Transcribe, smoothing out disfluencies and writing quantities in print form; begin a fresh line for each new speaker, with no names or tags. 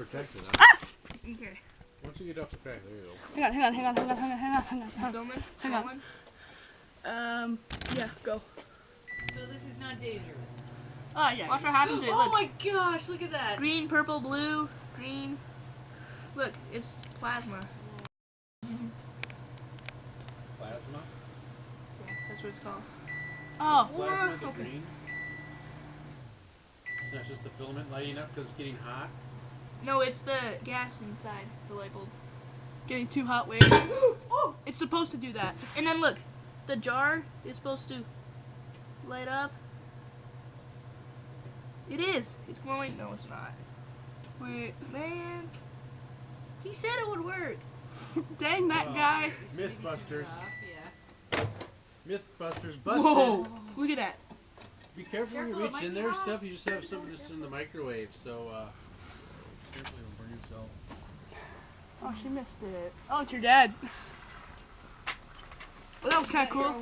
protected, huh?
Ah! Okay.
Once you get off the crack, there you go.
Hang on. Yeah, go.
So this is not dangerous.
Oh, yeah. Watch what happens to it.
Oh
Look.
my gosh, look at that.
Green, purple, blue, green. Look, it's plasma.
Plasma?
Yeah, that's what it's called. Oh,
Plasma, the
okay.
green? It's not just the filament lighting up because it's getting hot?
No, it's the gas inside the light bulb. Getting too hot, wait. Oh, it's supposed to do that. And then look, the jar is supposed to light up. It is. It's glowing. No, it's not. Wait, man. He said it would work. Dang that guy.
Mythbusters.
Yeah.
Mythbusters busted.
Whoa, look at that.
Be careful when you
Careful, it
reach
might
in
be
there and
hot.
stuff. You just have something that's in the microwave, so careful you don't burn yourself.
Oh, she missed it. Oh, it's your dad. Well, that was kind of cool.